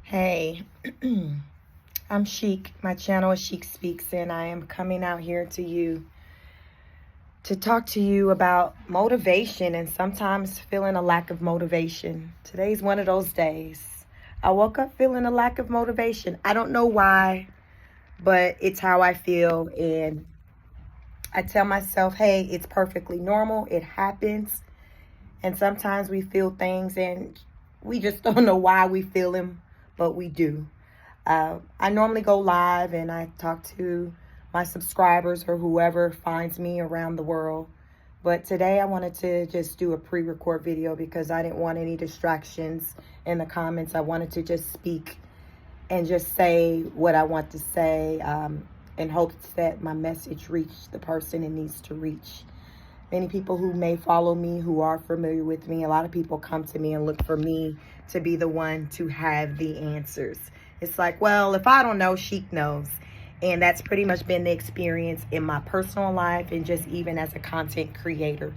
Hey, I'm Chic. My channel is Chic Speaks, and I am coming out here to talk to you about motivation and sometimes feeling a lack of motivation. Today's one of those days. I woke up feeling a lack of motivation. I don't know why, but it's how I feel, and I tell myself, hey, it's perfectly normal. It happens, and sometimes we feel things and we just don't know why we feel them, but we do. I normally go live and I talk to my subscribers or whoever finds me around the world. But today I wanted to just do a pre-record video because I didn't want any distractions in the comments. I wanted to just speak and just say what I want to say in hopes that my message reach the person it needs to reach. Many people who may follow me, who are familiar with me, a lot of people come to me and look for me to be the one to have the answers. It's like, well, if I don't know, Chic knows. And that's pretty much been the experience in my personal life and just even as a content creator.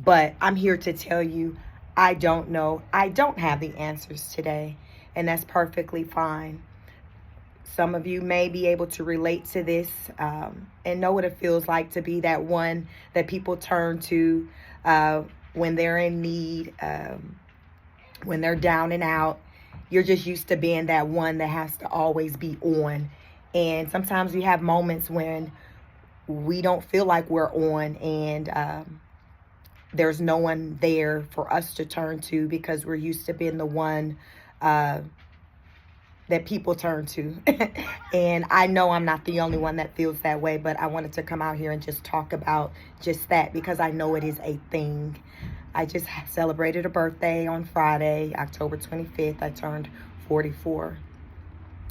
But I'm here to tell you, I don't know. I don't have the answers today, and that's perfectly fine. Some of you may be able to relate to this and know what it feels like to be that one that people turn to when they're in need, when they're down and out. You're just used to being that one that has to always be on. And sometimes we have moments when we don't feel like we're on and there's no one there for us to turn to because we're used to being the one that people turn to. And I know I'm not the only one that feels that way, but I wanted to come out here and just talk about just that because I know it is a thing. I just celebrated a birthday on Friday, October 25th. I turned 44.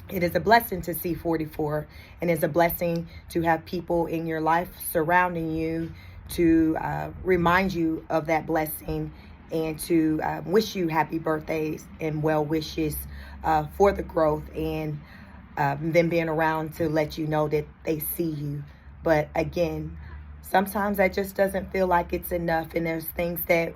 It is a blessing to see 44, and it's a blessing to have people in your life surrounding you to remind you of that blessing and to wish you happy birthdays and well wishes for the growth and them being around to let you know that they see you. But again, sometimes that just doesn't feel like it's enough, and there's things that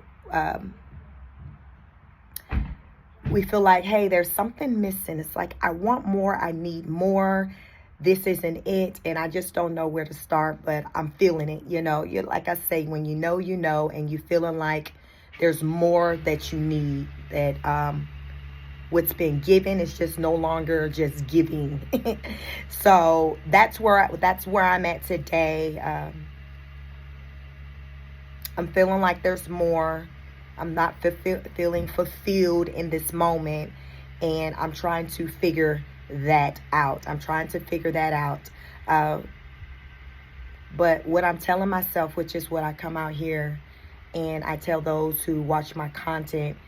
we feel like, hey, there's something missing. It's like, I want more, I need more. This isn't it, and I just don't know where to start, but I'm feeling it. You're like I say, when you know, and you feeling like there's more that you need, that what's been given is just no longer just giving. So that's where I'm at today. I'm feeling like there's more. I'm not feeling fulfilled in this moment, and I'm trying to figure that out. But what I'm telling myself, which is what I come out here and I tell those who watch my content,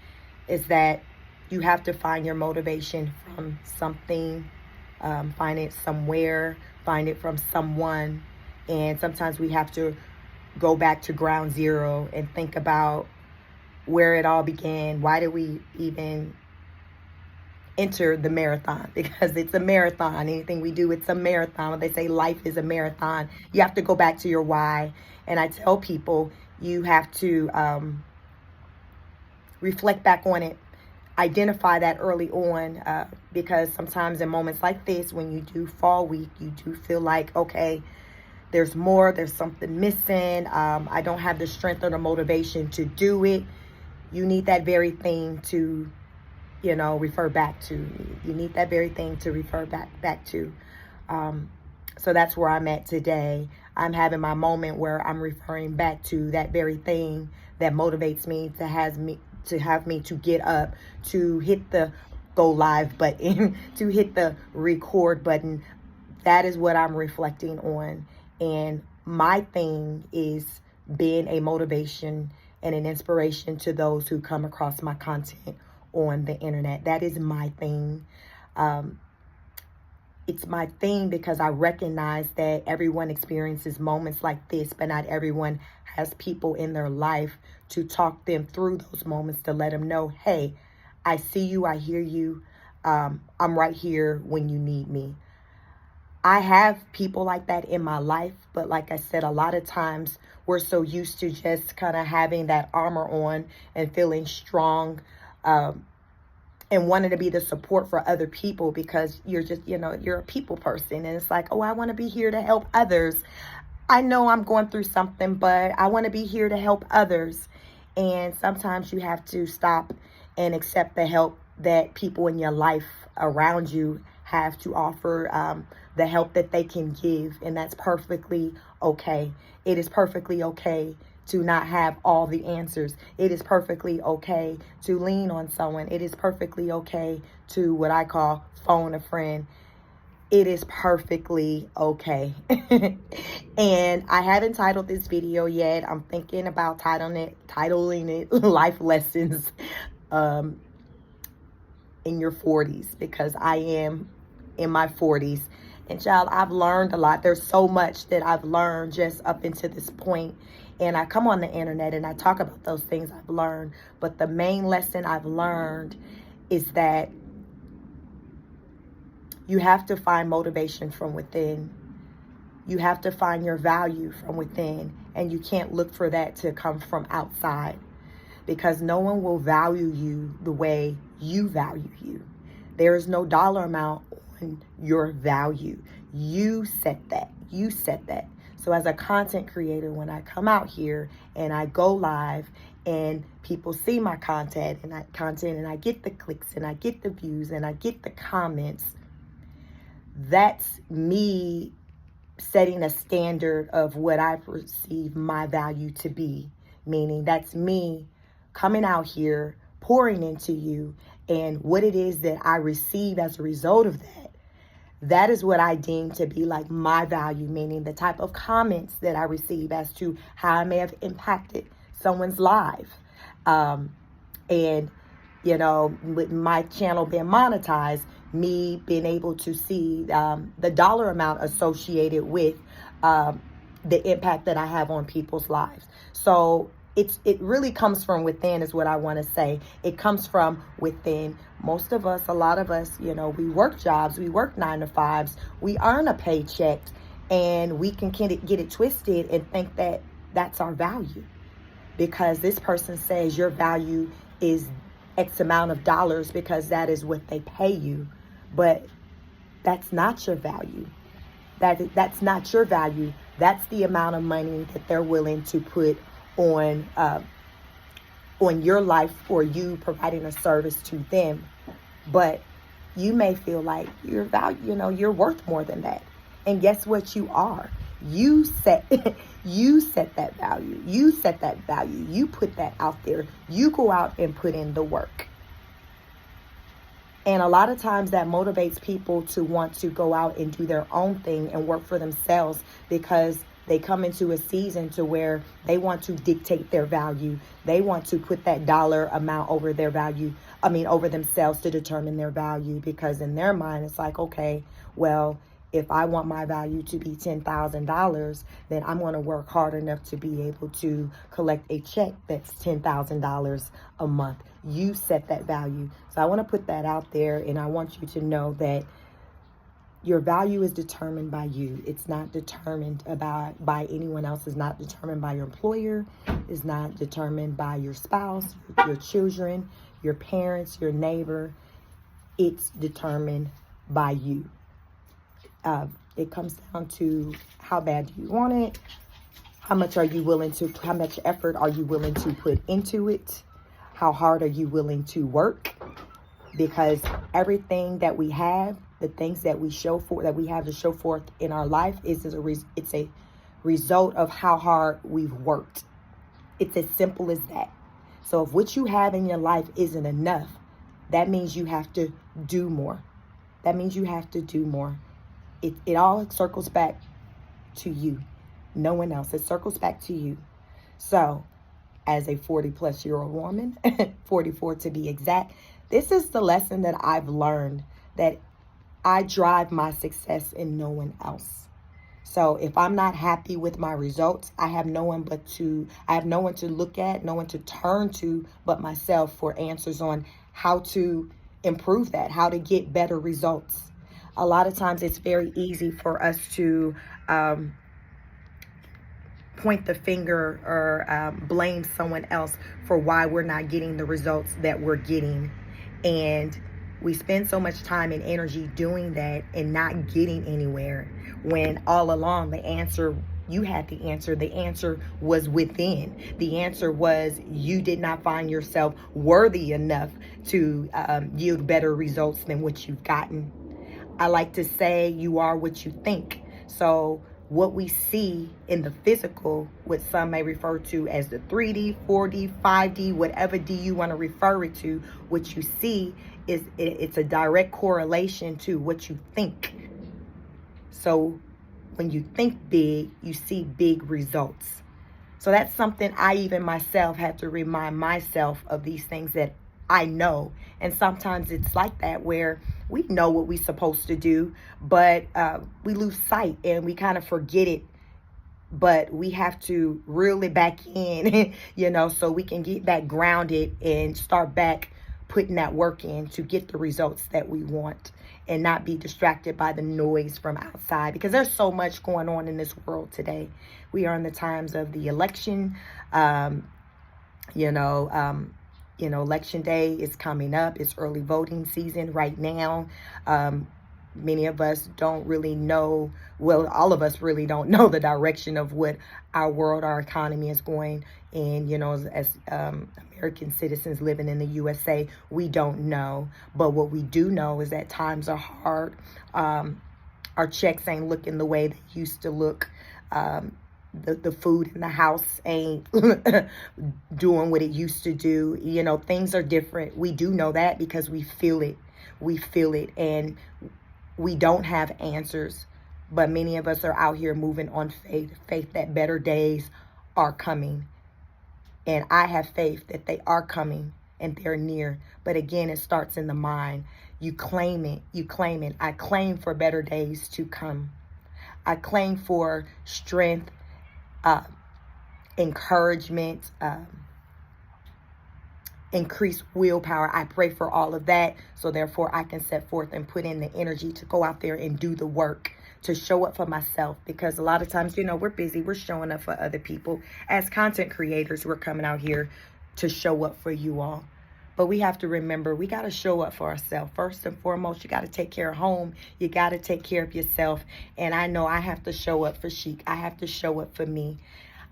is that you have to find your motivation from something, find it somewhere, find it from someone. And sometimes we have to go back to ground zero and think about where it all began. Why did we even enter the marathon? Because it's a marathon. Anything we do, it's a marathon. When they say life is a marathon, you have to go back to your why. And I tell people, you have to reflect back on it, identify that early on, because sometimes in moments like this, when you do fall weak, you do feel like, okay, there's more, there's something missing. I don't have the strength or the motivation to do it. You need that very thing to, refer back to. You need that very thing to refer back to. So that's where I'm at today. I'm having my moment where I'm referring back to that very thing that motivates me, to have me to get up, to hit the go live button, to hit the record button. That is what I'm reflecting on. And my thing is being a motivation and an inspiration to those who come across my content on the internet. That is my thing. It's my thing because I recognize that everyone experiences moments like this, but not everyone has people in their life to talk them through those moments, to let them know, hey, I see you, I hear you, I'm right here when you need me. I have people like that in my life, but like I said, a lot of times we're so used to just kind of having that armor on and feeling strong and wanting to be the support for other people because you're just, you're a people person. And it's like, oh, I want to be here to help others. I know I'm going through something, but I want to be here to help others. And sometimes you have to stop and accept the help that people in your life around you have to offer, the help that they can give. And that's perfectly okay. It is perfectly okay to not have all the answers. It is perfectly okay to lean on someone. It is perfectly okay to what I call phone a friend. It is perfectly okay. And I haven't titled this video yet. I'm thinking about titling it Life Lessons in Your 40s, because I am in my 40s. And child, I've learned a lot. There's so much that I've learned just up until this point. And I come on the internet and I talk about those things I've learned. But the main lesson I've learned is that you have to find motivation from within. You have to find your value from within. And you can't look for that to come from outside, because no one will value you the way you value you. There is no dollar amount on your value. You set that. You set that. So as a content creator, when I come out here and I go live and people see my content and I get the clicks and I get the views and I get the comments, that's me setting a standard of what I perceive my value to be. Meaning that's me coming out here, pouring into you, and what it is that I receive as a result of that. That is what I deem to be like my value, meaning the type of comments that I receive as to how I may have impacted someone's life. And, with my channel being monetized, me being able to see the dollar amount associated with the impact that I have on people's lives. So it really comes from within is what I want to say. It comes from within. Most of us, a lot of us, we work jobs, we work 9 to 5s, we earn a paycheck, and we can get it twisted and think that that's our value. Because this person says your value is X amount of dollars because that is what they pay you. But that's not your value. That's not your value. That's the amount of money that they're willing to put on your life for you providing a service to them. But you may feel like you're worth more than that. And guess what? You are. You set that value. You set that value. You put that out there. You go out and put in the work. And a lot of times that motivates people to want to go out and do their own thing and work for themselves, because they come into a season to where they want to dictate their value. They want to put that dollar amount over their value. Over themselves to determine their value, because in their mind, it's like, okay, well, if I want my value to be $10,000, then I'm going to work hard enough to be able to collect a check that's $10,000 a month. You set that value. So I want to put that out there, and I want you to know that your value is determined by you. It's not determined by anyone else. It's not determined by your employer. It's not determined by your spouse, your children, your parents, your neighbor. It's determined by you. It comes down to how bad do you want it? How much effort are you willing to put into it? How hard are you willing to work? Because everything that we have, the things that we have to show forth in our life it's a result of how hard we've worked. It's as simple as that. So if what you have in your life isn't enough, that means you have to do more. That means you have to do more. It all circles back to you. No one else. It circles back to you. So as a 40-plus-year-old woman, 44 to be exact, this is the lesson that I've learned, that I drive my success in no one else. So if I'm not happy with my results, I have no one to look at, no one to turn to but myself for answers on how to improve that, how to get better results. A lot of times it's very easy for us to point the finger or blame someone else for why we're not getting the results that we're getting. And We spend so much time and energy doing that and not getting anywhere, when all along the answer, you had the answer. The answer was within. The answer was you did not find yourself worthy enough to yield better results than what you've gotten. I like to say you are what you think. So what we see in the physical, what some may refer to as the 3D, 4D, 5D, whatever D you want to refer it to, what you see is it's a direct correlation to what you think. So when you think big, you see big results. So that's something I even myself had to remind myself of, these things that I know. And sometimes it's like that, where we know what we're supposed to do, but we lose sight and we kind of forget it. But we have to reel it back in, so we can get back grounded and start back putting that work in to get the results that we want, and not be distracted by the noise from outside, because there's so much going on in this world today. We are in the times of the election. Election day is coming up. It's early voting season right now. Many of us don't really know, well, all of us really don't know the direction of what our world, our economy is going. And, as American citizens living in the USA, we don't know. But what we do know is that times are hard. Our checks ain't looking the way they used to look. The food in the house ain't doing what it used to do. Things are different. We do know that because we feel it. We feel it. And we don't have answers, but many of us are out here moving on faith that better days are coming. And I have faith that they are coming and they're near. But again, it starts in the mind. You claim it. You claim it. I claim for better days to come. I claim for strength, encouragement, increased willpower. I pray for all of that, so therefore I can set forth and put in the energy to go out there and do the work, to show up for myself. Because a lot of times, we're busy, we're showing up for other people. As content creators, we're coming out here to show up for you all. But we have to remember, we got to show up for ourselves. First and foremost, you got to take care of home. You got to take care of yourself. And I know I have to show up for Chic. I have to show up for me.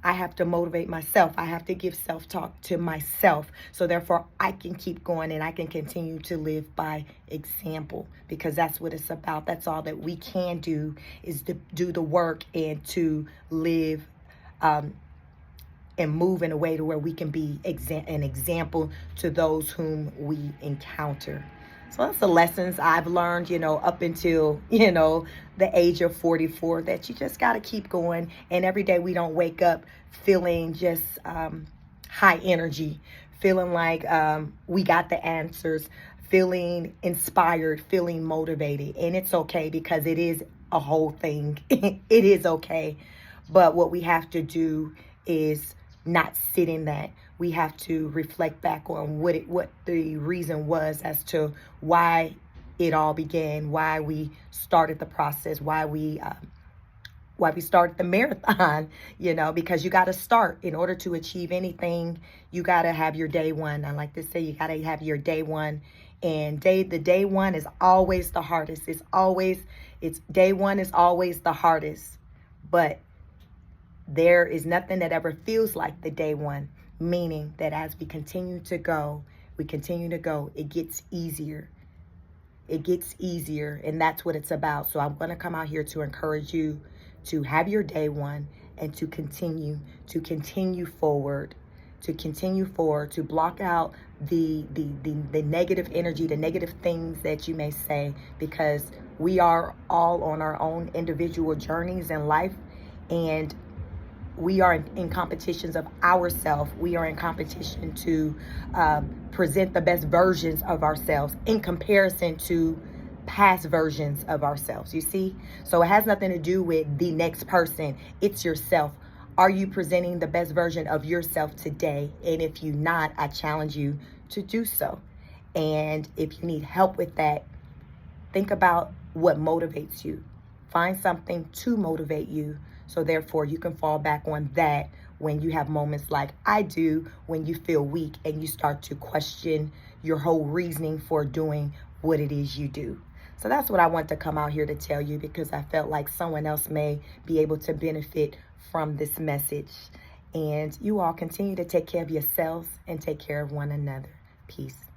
I have to motivate myself. I have to give self-talk to myself. So therefore, I can keep going and I can continue to live by example, because that's what it's about. That's all that we can do, is to do the work and to live and move in a way to where we can be an example to those whom we encounter. So that's the lessons I've learned, up until, the age of 44, that you just got to keep going. And every day we don't wake up feeling just high energy, feeling like we got the answers, feeling inspired, feeling motivated. And it's okay, because it is a whole thing. It is okay. But what we have to do is not sit in that. We have to reflect back on what the reason was as to why it all began, why we started the process, why we started the marathon, because you got to start. In order to achieve anything, you got to have your day one. I like to say you got to have your day one. And the day one is always the hardest. Day one is always the hardest. But there is nothing that ever feels like the day one. Meaning that as we continue to go, it gets easier. It gets easier, and that's what it's about. So I'm going to come out here to encourage you to have your day one and to continue forward, to block out the negative energy, the negative things that you may say, because we are all on our own individual journeys in life, and we are in competitions of ourselves. We are in competition to present the best versions of ourselves in comparison to past versions of ourselves, you see? So it has nothing to do with the next person. It's yourself. Are you presenting the best version of yourself today? And if you're not, I challenge you to do so. And if you need help with that, think about what motivates you. Find something to motivate you. So therefore, you can fall back on that when you have moments like I do, when you feel weak and you start to question your whole reasoning for doing what it is you do. So that's what I want to come out here to tell you, because I felt like someone else may be able to benefit from this message. And you all continue to take care of yourselves and take care of one another. Peace.